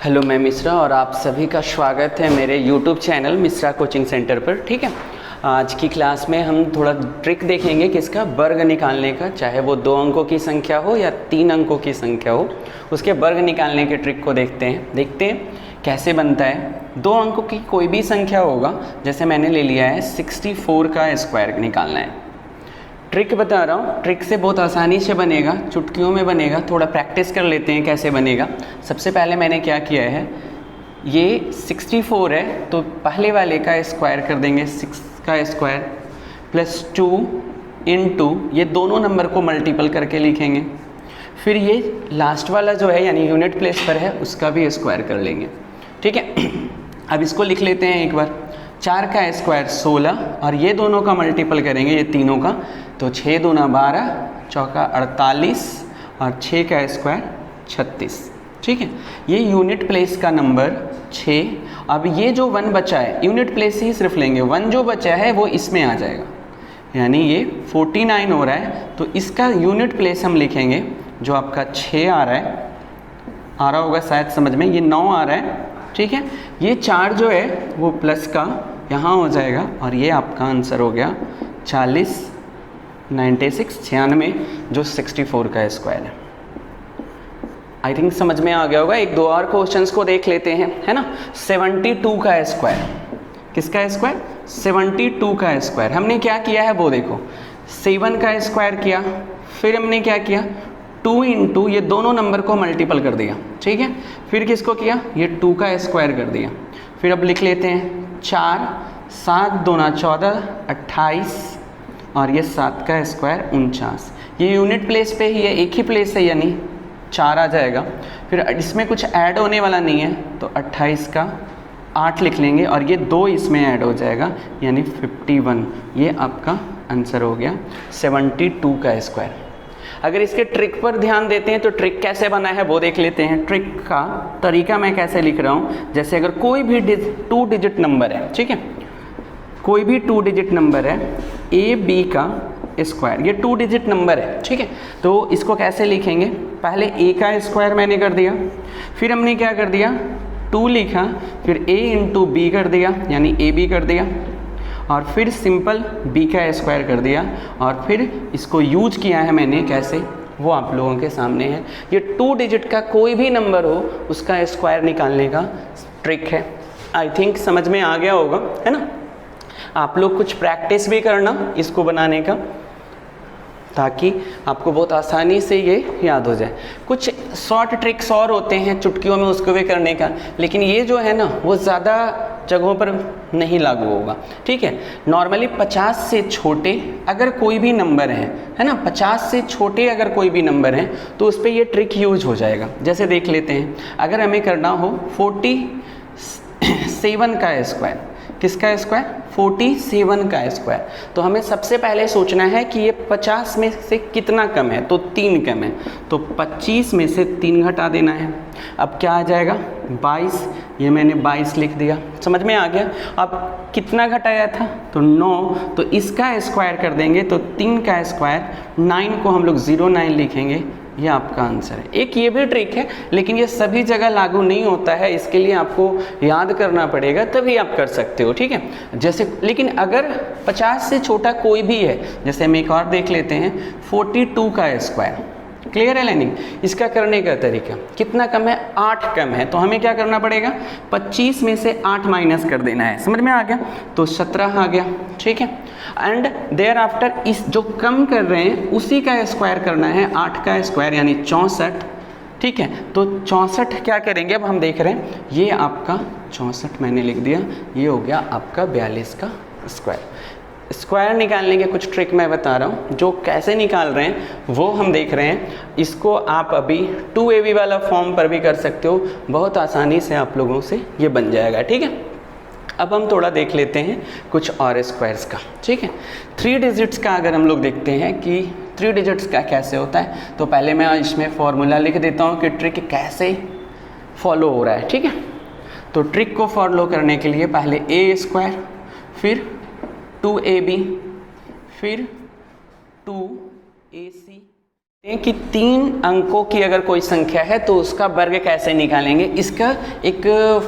Hello, मैं मिश्रा और आप सभी का स्वागत है मेरे YouTube channel Mishra coaching centre पर। ठीक है, आज की क्लास में हम थोड़ा ट्रिक देखेंगे किसका, वर्ग निकालने का। चाहे वो 2 अंकों की संख्या हो या 3 अंकों की संख्या हो, उसके वर्ग निकालने के ट्रिक को देखते हैं कैसे बनता है। 2 अंकों की कोई भी संख्या होगा, जैसे मैंने ले लिया है 64 का स्क्वायर निकालना है। ट्रिक बता रहा हूँ, ट्रिक से बहुत आसानी से बनेगा, चुटकियों में बनेगा। थोड़ा प्रैक्टिस कर लेते हैं कैसे बनेगा। सबसे पहले मैंने क्या किया है, ये 64 है तो पहले वाले का स्क्वायर कर देंगे, 6 का स्क्वायर प्लस 2 इंटू ये दोनों नंबर को मल्टीपल करके लिखेंगे। फिर ये लास्ट वाला जो है यानी यूनिट प्लेस पर है उसका भी स्क्वायर कर लेंगे। ठीक है, अब इसको लिख लेते हैं एक बार। 4 का स्क्वायर 16 और ये दोनों का मल्टीपल करेंगे, ये तीनों का, तो 6 दूना 12, चौका 48 और 6 का स्क्वायर 36। ठीक है, ये यूनिट प्लेस का नंबर 6। अब ये जो 1 बचा है, यूनिट प्लेस ही सिर्फ लेंगे, 1 जो बचा है वो इसमें आ जाएगा, यानी ये 49 हो रहा है। तो इसका यूनिट प्लेस हम लिखेंगे, जो आपका 6 आ रहा होगा शायद समझ में, ये 9 आ रहा है। ठीक है, ये 4 जो है वो प्लस का यहाँ हो जाएगा और ये आपका आंसर हो गया 40, 96, 96, जो 64 का स्क्वायर है। आई थिंक समझ में आ गया होगा। 1-2 और क्वेश्चंस को देख लेते हैं, है ना। 72 का स्क्वायर, किसका स्क्वायर, 72 का स्क्वायर। हमने क्या किया है वो देखो, 7 का स्क्वायर किया, फिर हमने क्या किया, 2 इंटू ये दोनों नंबर को मल्टीपल कर दिया। ठीक है, फिर किसको किया, ये 2 का स्क्वायर कर दिया। फिर अब लिख लेते हैं 4, 7 दूना 14, 28 और ये 7 का स्क्वायर 49। ये यूनिट प्लेस पे ही है, एक ही प्लेस है यानी 4 आ जाएगा। फिर इसमें कुछ ऐड होने वाला नहीं है तो 28 का 8 लिख लेंगे और ये 2 इसमें ऐड हो जाएगा यानी 51। ये आपका आंसर हो गया 72 का स्क्वायर। अगर इसके ट्रिक पर ध्यान देते हैं तो ट्रिक कैसे बना है वो देख लेते हैं। ट्रिक का तरीका मैं कैसे लिख रहा हूँ, जैसे अगर कोई भी 2 डिजिट नंबर है, ठीक है, कोई भी 2 डिजिट नंबर है, ए बी का स्क्वायर, ये 2 डिजिट नंबर है। ठीक है, तो इसको कैसे लिखेंगे, पहले ए का स्क्वायर मैंने कर दिया, फिर हमने क्या कर दिया, 2 लिखा, फिर ए इंटू बी कर दिया यानी ए बी कर दिया, और फिर सिंपल b का स्क्वायर कर दिया, और फिर इसको यूज किया है मैंने कैसे, वो आप लोगों के सामने है। ये 2 डिजिट का कोई भी नंबर हो उसका स्क्वायर निकालने का ट्रिक है। आई थिंक समझ में आ गया होगा, है ना। आप लोग कुछ प्रैक्टिस भी करना इसको बनाने का, ताकि आपको बहुत आसानी से ये याद हो जाए। कुछ शॉर्ट ट्रिक्स और होते हैं चुटकियों में उसको भी करने का, लेकिन ये जो है ना वो ज़्यादा जगहों पर नहीं लागू होगा। ठीक है, नॉर्मली 50 से छोटे अगर कोई भी नंबर है ना, 50 से छोटे अगर कोई भी नंबर हैं तो उस पर ये ट्रिक यूज हो जाएगा। जैसे देख लेते हैं, अगर हमें करना हो 47 का स्क्वायर, किसका स्क्वायर, 47 का स्क्वायर, तो हमें सबसे पहले सोचना है कि ये 50 में से कितना कम है, तो 3 कम है, तो 25 में से 3 घटा देना है। अब क्या आ जाएगा, 22, ये मैंने 22 लिख दिया, समझ में आ गया। अब कितना घटाया था, तो 9, तो इसका स्क्वायर कर देंगे, तो 3 का स्क्वायर, 9 को हम लोग 09 लिखेंगे, ये आपका आंसर है। एक ये भी ट्रिक है, लेकिन ये सभी जगह लागू नहीं होता है, इसके लिए आपको याद करना पड़ेगा, तभी आप कर सकते हो। ठीक है, जैसे लेकिन अगर 50 से छोटा कोई भी है, जैसे हम एक और देख लेते हैं 42 का स्क्वायर। क्लियर है लाइनिंग, इसका करने का तरीका, कितना कम है, 8 कम है, तो हमें क्या करना पड़ेगा, 25 में से 8 माइनस कर देना है। समझ में आ गया, तो 17 आ गया। ठीक है, एंड देयर आफ्टर इस जो कम कर रहे हैं उसी का स्क्वायर करना है, 8 का स्क्वायर यानी 64। ठीक है, तो 64 क्या करेंगे, अब हम देख रहे हैं, ये आपका 64 मैंने लिख दिया, ये हो गया आपका 42 का स्क्वायर। स्क्वायर निकालने के कुछ ट्रिक मैं बता रहा हूँ, जो कैसे निकाल रहे हैं वो हम देख रहे हैं। इसको आप अभी 2ab वाला फॉर्म पर भी कर सकते हो, बहुत आसानी से आप लोगों से ये बन जाएगा। ठीक है, अब हम थोड़ा देख लेते हैं कुछ और स्क्वायर्स का। ठीक है, 3 डिजिट्स का अगर हम लोग देखते हैं कि 3 डिजिट्स का कैसे होता है, तो पहले मैं इसमें फॉर्मूला लिख देता हूँ कि ट्रिक कैसे फॉलो हो रहा है। ठीक है, तो ट्रिक को फॉलो करने के लिए पहले a स्क्वायर, फिर 2ab, फिर 2ac कि 3 अंकों की अगर कोई संख्या है तो उसका वर्ग कैसे निकालेंगे। इसका एक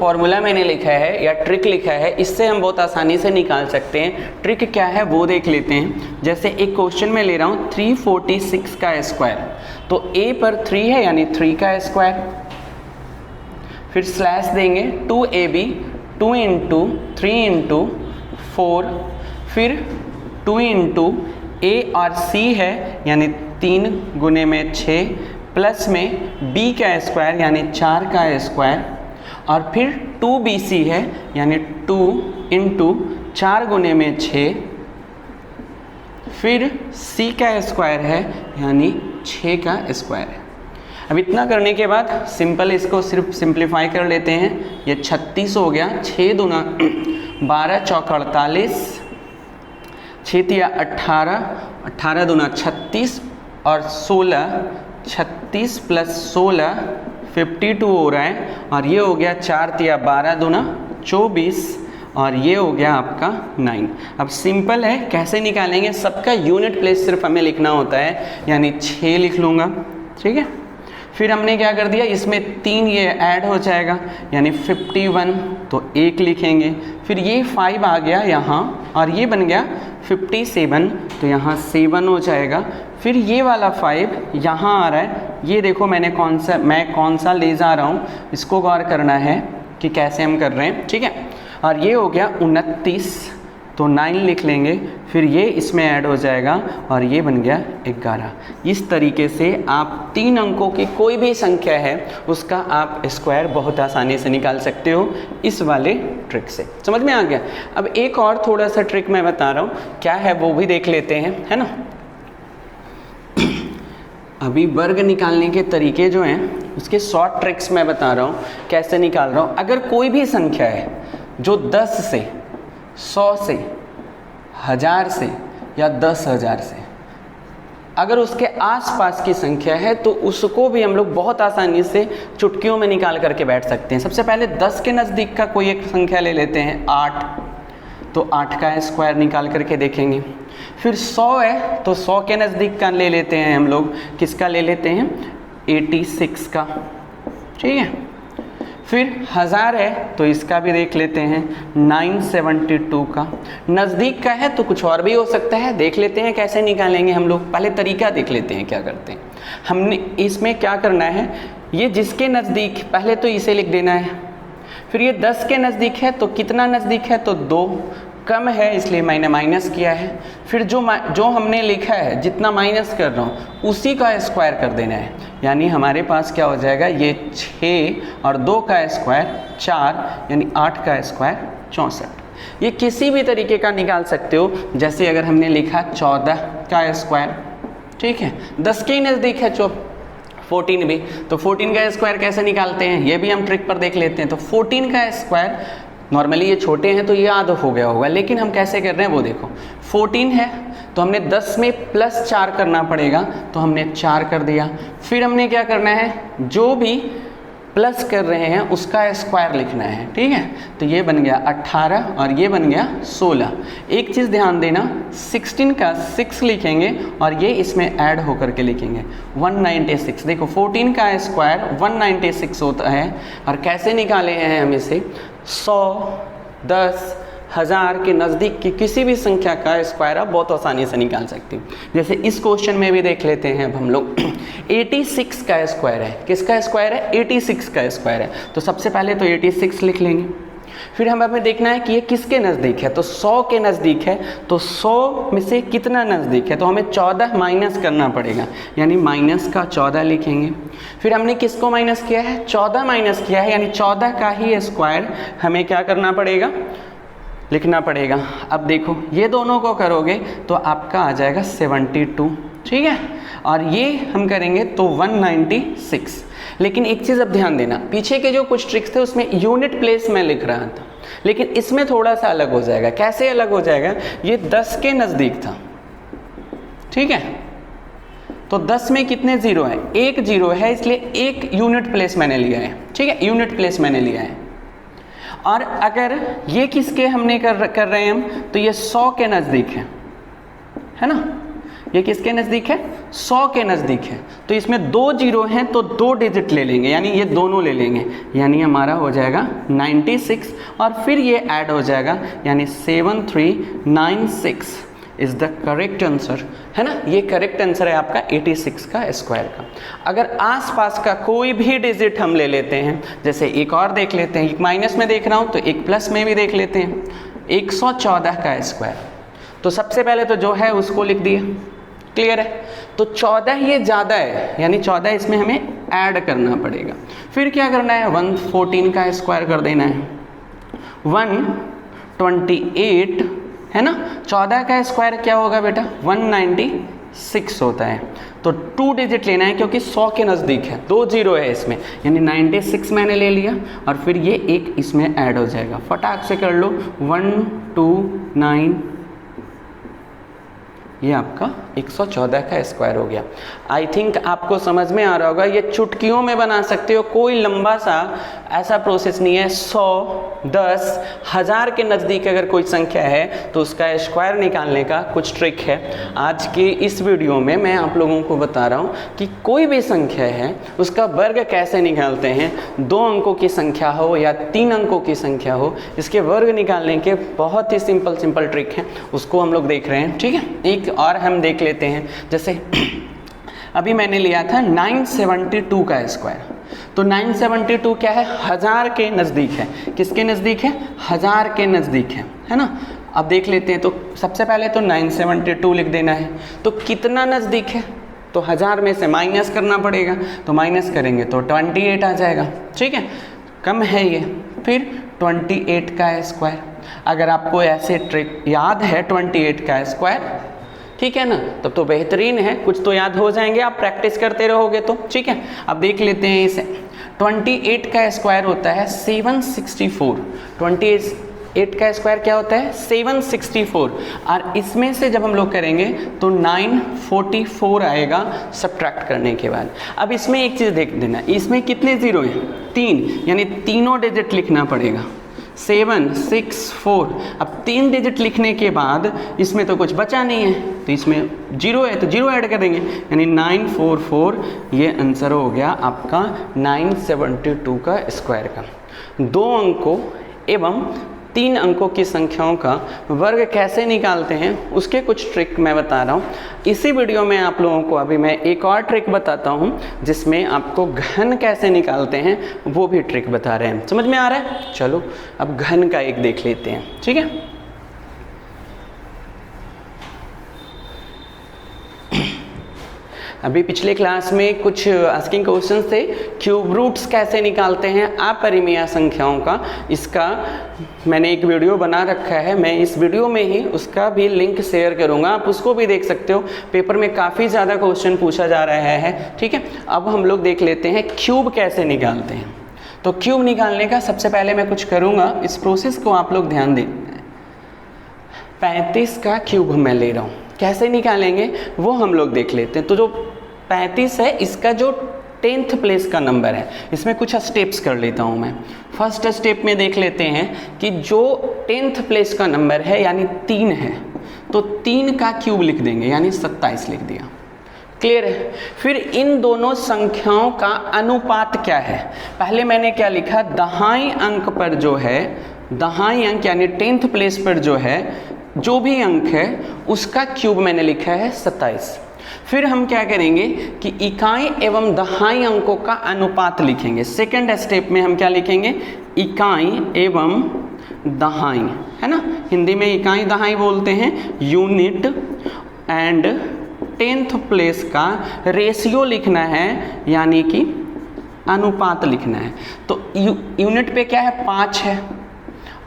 फॉर्मूला मैंने लिखा है या ट्रिक लिखा है, इससे हम बहुत आसानी से निकाल सकते हैं। ट्रिक क्या है वो देख लेते हैं। जैसे एक क्वेश्चन में ले रहा हूँ 346 का स्क्वायर, तो a पर 3 है यानी 3 का स्क्वायर, फिर स्लैश देंगे 2ab 2 इंटू 3 इंटू 4, फिर 2 इंटू a और c है यानी 3 गुने में 6, प्लस में b का स्क्वायर यानी 4 का स्क्वायर, और फिर 2bc है यानी 2 इंटू 4 गुने में 6, फिर c का स्क्वायर है यानी 6 का स्क्वायर है। अब इतना करने के बाद सिंपल इसको सिर्फ सिंप्लीफाई कर लेते हैं। ये 36 हो गया, 6 दूना 12 चौका 48, 6 तिया 18, 18 दूना 36 और 16, 36 प्लस 16 52 हो रहा है, और ये हो गया 4 तिया 12 दूना 24, और ये हो गया आपका 9। अब सिंपल है, कैसे निकालेंगे, सबका यूनिट प्लेस सिर्फ हमें लिखना होता है, यानी 6 लिख लूँगा, ठीक है। फिर हमने क्या कर दिया, इसमें 3 ये ऐड हो जाएगा यानी 51, तो 1 लिखेंगे, फिर ये 5 आ गया यहाँ और ये बन गया 57, तो यहाँ 7 हो जाएगा। फिर ये वाला 5 यहाँ आ रहा है, ये देखो मैं कौन सा ले जा रहा हूँ, इसको गौर करना है कि कैसे हम कर रहे हैं, ठीक है। और ये हो गया 29, तो 9 लिख लेंगे, फिर ये इसमें ऐड हो जाएगा और ये बन गया 11। इस तरीके से आप 3 अंकों की कोई भी संख्या है उसका आप स्क्वायर बहुत आसानी से निकाल सकते हो इस वाले ट्रिक से। समझ में आ गया। अब एक और थोड़ा सा ट्रिक मैं बता रहा हूँ, क्या है वो भी देख लेते हैं, है ना। अभी वर्ग निकालने के तरीके जो हैं उसके शॉर्ट ट्रिक्स मैं बता रहा हूँ, कैसे निकाल रहा हूँ। अगर कोई भी संख्या है जो 10 से 100 से 1000 से या 10,000 से अगर उसके आसपास की संख्या है तो उसको भी हम लोग बहुत आसानी से चुटकियों में निकाल करके बैठ सकते हैं। सबसे पहले 10 के नज़दीक का कोई एक संख्या ले लेते हैं, 8, तो 8 का स्क्वायर निकाल करके देखेंगे। फिर 100 है तो 100 के नज़दीक का ले लेते हैं हम लोग, किसका ले लेते हैं, 86 का, ठीक है। फिर 1000 है तो इसका भी देख लेते हैं 972 का। नज़दीक का है तो कुछ और भी हो सकता है, देख लेते हैं कैसे निकालेंगे हम लोग। पहले तरीका देख लेते हैं क्या करते हैं। हमने इसमें क्या करना है, ये जिसके नज़दीक, पहले तो इसे लिख देना है। फिर ये 10 के नज़दीक है तो कितना नज़दीक है, तो 2, कम है इसलिए मैंने माइनस किया है। फिर जो हमने लिखा है, जितना माइनस कर रहा हूँ उसी का स्क्वायर कर देना है, यानी हमारे पास क्या हो जाएगा, ये 6 और 2 का स्क्वायर 4 यानी 8 का स्क्वायर 64। ये किसी भी तरीके का निकाल सकते हो, जैसे अगर हमने लिखा 14 का स्क्वायर, ठीक है, 10 के ही नज़दीक है 14 भी, तो 14 का स्क्वायर कैसे निकालते हैं ये भी हम ट्रिक पर देख लेते हैं। तो 14 का स्क्वायर, नॉर्मली ये छोटे हैं तो ये याद हो गया होगा, लेकिन हम कैसे कर रहे हैं वो देखो। 14 है तो हमने 10 में प्लस 4 करना पड़ेगा, तो हमने 4 कर दिया। फिर हमने क्या करना है, जो भी प्लस कर रहे हैं उसका स्क्वायर लिखना है, ठीक है। तो ये बन गया 18 और ये बन गया 16। एक चीज़ ध्यान देना, 16 का 6 लिखेंगे और ये इसमें ऐड होकर के लिखेंगे 196। देखो 14 का स्क्वायर 196 होता है, और कैसे निकाले हैं हम इसे, 100, 10, 1000 के नज़दीक की किसी भी संख्या का स्क्वायर आप बहुत आसानी से निकाल सकते हैं। जैसे इस क्वेश्चन में भी देख लेते हैं अब हम लोग 86 का स्क्वायर है, किसका स्क्वायर है, 86 का स्क्वायर है। तो सबसे पहले तो 86 लिख लेंगे। फिर हमें देखना है कि ये किसके नज़दीक है, तो 100 के नज़दीक है, तो 100 में से कितना नज़दीक है, तो हमें 14 माइनस करना पड़ेगा, यानी माइनस का 14 लिखेंगे। फिर हमने किसको माइनस किया है, 14 माइनस किया है, यानी 14 का ही स्क्वायर हमें क्या करना पड़ेगा, लिखना पड़ेगा। अब देखो ये दोनों को करोगे तो आपका आ जाएगा 72, ठीक है, और ये हम करेंगे तो 196। लेकिन एक चीज़ अब ध्यान देना, पीछे के जो कुछ ट्रिक्स थे उसमें यूनिट प्लेस में लिख रहा था, लेकिन इसमें थोड़ा सा अलग हो जाएगा। कैसे अलग हो जाएगा, ये 10 के नज़दीक था, ठीक है, तो 10 में कितने ज़ीरो हैं, 1 ज़ीरो है, इसलिए एक यूनिट प्लेस मैंने लिया है, ठीक है, यूनिट प्लेस मैंने लिया है। और अगर ये किसके हमने कर रहे हैं हम, तो ये 100 के नज़दीक है ना, ये किसके नज़दीक है? 100 के नज़दीक है। तो इसमें 2 जीरो हैं तो 2 डिजिट ले लेंगे, यानी ये दोनों ले लेंगे, यानी हमारा हो जाएगा 96 और फिर ये ऐड हो जाएगा, यानी 7396 इज़ द करेक्ट आंसर, है ना। ये करेक्ट आंसर है आपका 86 का स्क्वायर का। अगर आसपास का कोई भी डिजिट हम ले लेते हैं, जैसे एक और देख लेते हैं, एक माइनस में देख रहा हूँ तो एक प्लस में भी देख लेते हैं, 114 का स्क्वायर। तो सबसे पहले तो जो है उसको लिख दिया, क्लियर है। तो 14 ये ज़्यादा है, यानी 14 इसमें हमें ऐड करना पड़ेगा। फिर क्या करना है? 114 का स्क्वायर कर देना है, 128 है ना। 14 का स्क्वायर क्या होगा बेटा? 196 होता है। तो 2 डिजिट लेना है क्योंकि 100 के नज़दीक है, 2 जीरो है इसमें, यानी 96 मैंने ले लिया और फिर ये एक इसमें ऐड हो जाएगा। फटाक से कर लो, 129, ये आपका 114 का स्क्वायर हो गया। आई थिंक आपको समझ में आ रहा होगा, ये चुटकियों में बना सकते हो, कोई लंबा सा ऐसा प्रोसेस नहीं है। 100, 10, 1000 के नज़दीक अगर कोई संख्या है तो उसका स्क्वायर निकालने का कुछ ट्रिक है। आज की इस वीडियो में मैं आप लोगों को बता रहा हूँ कि कोई भी संख्या है उसका वर्ग कैसे निकालते हैं। 2 अंकों की संख्या हो या 3 अंकों की संख्या हो, इसके वर्ग निकालने के बहुत ही सिंपल ट्रिक हैं, उसको हम लोग देख रहे हैं, ठीक है। एक और हम देख लेते हैं, जैसे अभी मैंने लिया था 972 का स्क्वायर। तो 972 क्या है? 1000 के नज़दीक है। किसके नज़दीक है? 1000 के नज़दीक है ना। अब देख लेते हैं, तो सबसे पहले तो 972 लिख देना है। तो कितना नज़दीक है? तो 1000 में से माइनस करना पड़ेगा, तो माइनस करेंगे तो 28 आ जाएगा, ठीक है, कम है ये। फिर 28 का स्क्वायर, अगर आपको ऐसे ट्रिक याद है 28 का स्क्वायर, ठीक है ना, तब तो बेहतरीन है, कुछ तो याद हो जाएंगे, आप प्रैक्टिस करते रहोगे तो, ठीक है। अब देख लेते हैं इसे, 28 का स्क्वायर होता है 764। 28 का स्क्वायर क्या होता है? 764। और इसमें से जब हम लोग करेंगे तो 944 आएगा सब्ट्रैक्ट करने के बाद। अब इसमें एक चीज़ देख देना, इसमें कितने ज़ीरो हैं? 3, यानी तीनों डिजिट लिखना पड़ेगा, 764। अब 3 डिजिट लिखने के बाद इसमें तो कुछ बचा नहीं है, तो इसमें जीरो है तो जीरो ऐड कर देंगे, यानी 944। ये आंसर हो गया आपका 972 का स्क्वायर का। 2 अंकों एवं 3 अंकों की संख्याओं का वर्ग कैसे निकालते हैं उसके कुछ ट्रिक मैं बता रहा हूँ इसी वीडियो में। आप लोगों को अभी मैं एक और ट्रिक बताता हूँ जिसमें आपको घन कैसे निकालते हैं वो भी ट्रिक बता रहे हैं। समझ में आ रहा है? चलो अब घन का एक देख लेते हैं, ठीक है। अभी पिछले क्लास में कुछ आस्किंग क्वेश्चंस थे, क्यूब रूट्स कैसे निकालते हैं अपरिमेय संख्याओं का, इसका मैंने एक वीडियो बना रखा है, मैं इस वीडियो में ही उसका भी लिंक शेयर करूंगा, आप उसको भी देख सकते हो। पेपर में काफ़ी ज़्यादा क्वेश्चन पूछा जा रहा है, ठीक है। अब हम लोग देख लेते हैं क्यूब कैसे निकालते हैं। तो क्यूब निकालने का सबसे पहले मैं कुछ करूँगा, इस प्रोसेस को आप लोग ध्यान दें। 35 का क्यूब मैं ले रहा हूँ, कैसे निकालेंगे वो हम लोग देख लेते हैं। तो जो 35 है इसका जो 10th प्लेस का नंबर है, इसमें कुछ स्टेप्स कर लेता हूँ मैं। फर्स्ट स्टेप में देख लेते हैं कि जो 10th प्लेस का नंबर है यानी 3 है, तो 3 का क्यूब लिख देंगे, यानी 27 लिख दिया। क्लियर है? फिर इन दोनों संख्याओं का अनुपात क्या है, पहले मैंने क्या लिखा, दहाई अंक पर जो है, दहाई अंक यानी 10th प्लेस पर जो है जो भी अंक है उसका क्यूब मैंने लिखा है 27। फिर हम क्या करेंगे कि इकाई एवं दहाई अंकों का अनुपात लिखेंगे। सेकंड स्टेप में हम क्या लिखेंगे, इकाई एवं दहाई, है ना, हिंदी में इकाई दहाई बोलते हैं, यूनिट एंड 10th प्लेस का रेशियो लिखना है, यानी कि अनुपात लिखना है। तो यूनिट पे क्या है, 5 है,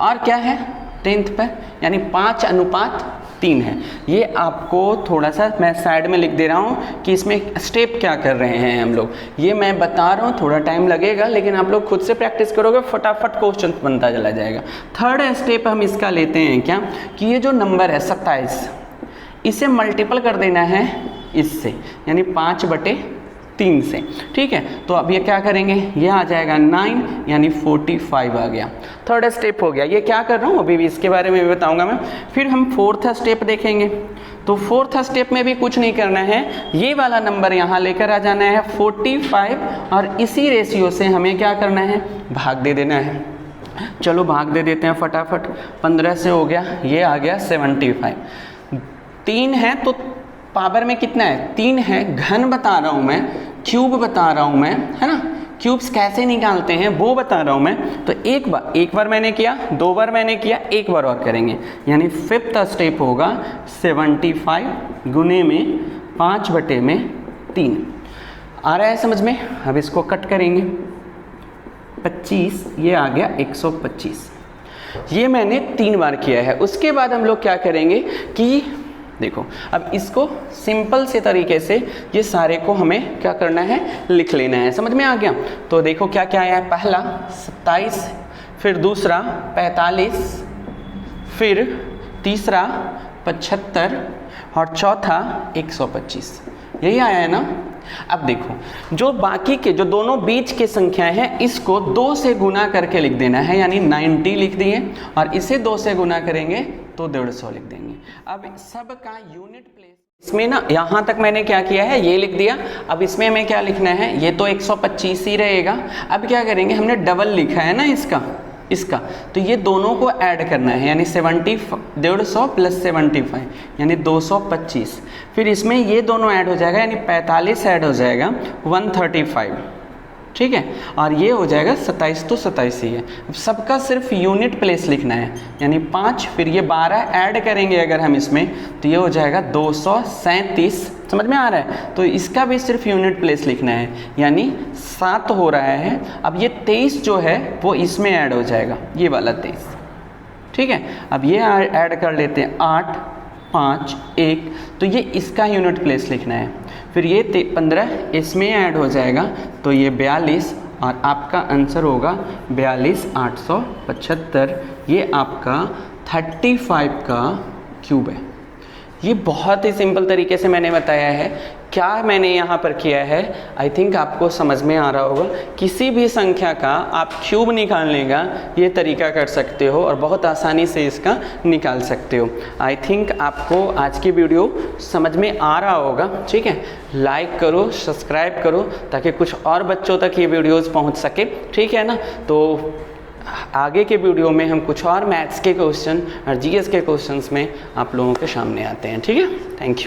और क्या है 10th पर, यानी 5:3 है। ये आपको थोड़ा सा मैं साइड में लिख दे रहा हूँ कि इसमें स्टेप क्या कर रहे हैं हम लोग, ये मैं बता रहा हूँ, थोड़ा टाइम लगेगा लेकिन आप लोग खुद से प्रैक्टिस करोगे फटाफट क्वेश्चन बनता चला जाएगा। थर्ड स्टेप हम इसका लेते हैं क्या, कि ये जो नंबर है 27, इसे मल्टीपल कर देना है इससे, यानी 5/3 से, ठीक है। तो अब ये क्या करेंगे, ये आ जाएगा 9, यानी 45 आ गया। थर्ड स्टेप हो गया। ये क्या कर रहा हूँ अभी भी इसके बारे में भी बताऊंगा मैं। फिर हम फोर्थ स्टेप देखेंगे। तो फोर्थ स्टेप में भी कुछ नहीं करना है, ये वाला नंबर यहाँ लेकर आ जाना है 45 और इसी रेशियो से हमें क्या करना है, भाग दे देना है। चलो भाग दे देते हैं फटाफट। 15 से हो गया, ये आ गया 75। 3 है तो पावर में कितना है, 3 है। घन बता रहा हूँ मैं, क्यूब बता रहा हूँ मैं, है ना। क्यूब्स कैसे निकालते हैं वो बता रहा हूँ मैं। तो एक बार मैंने किया, 2 बार मैंने किया, 1 बार और करेंगे, यानी फिफ्थ स्टेप होगा 75 गुने में 5/3। आ रहा है समझ में। अब इसको कट करेंगे, 25, ये आ गया 125। ये मैंने 3 बार किया है। उसके बाद हम लोग क्या करेंगे कि देखो, अब इसको सिंपल से तरीके से ये सारे को हमें क्या करना है, लिख लेना है। समझ में आ गया। तो देखो क्या क्या आया, पहला 27, फिर दूसरा 45, फिर तीसरा 75 और चौथा 125। यही आया है ना। अब देखो जो बाकी के जो दोनों बीच के संख्या है, इसको 2 से गुना करके लिख देना है, यानी 90 लिख दिए और इसे 2 से गुना करेंगे तो 150 लिख देंगे। अब सब का यूनिट प्लेस इसमें ना, यहाँ तक मैंने क्या किया है, ये लिख दिया। अब इसमें हमें क्या लिखना है, ये तो 125 ही रहेगा। अब क्या करेंगे, हमने डबल लिखा है ना इसका, तो ये दोनों को ऐड करना है, यानी 150 प्लस 75 यानी 225। फिर इसमें ये दोनों ऐड हो जाएगा, यानी 45 ऐड हो जाएगा, 135। ठीक है, और ये हो जाएगा 27, तो 27 ही है। अब सबका सिर्फ यूनिट प्लेस लिखना है, यानी 5, फिर ये 12 ऐड करेंगे अगर हम इसमें, तो ये हो जाएगा 237। समझ में आ रहा है। तो इसका भी सिर्फ यूनिट प्लेस लिखना है, यानी 7 हो रहा है। अब ये 23 जो है वो इसमें ऐड हो जाएगा, ये वाला 23। ठीक है, अब ये ऐड कर लेते हैं 8, 5, 1, तो ये इसका यूनिट प्लेस लिखना है। फिर ये 15 इसमें ऐड हो जाएगा, तो ये 42 और आपका आंसर होगा 42,875। ये आपका 35 का क्यूब है। ये बहुत ही सिंपल तरीके से मैंने बताया है। क्या मैंने यहाँ पर किया है, आई थिंक आपको समझ में आ रहा होगा। किसी भी संख्या का आप क्यूब निकालने का ये तरीका कर सकते हो और बहुत आसानी से इसका निकाल सकते हो। आई थिंक आपको आज की वीडियो समझ में आ रहा होगा। ठीक है, लाइक करो, सब्सक्राइब करो, ताकि कुछ और बच्चों तक ये वीडियोज़ पहुँच सके। ठीक है ना। तो आगे के वीडियो में हम कुछ और मैथ्स के क्वेश्चन और जीएस के क्वेश्चंस में आप लोगों के सामने आते हैं। ठीक है, थैंक यू।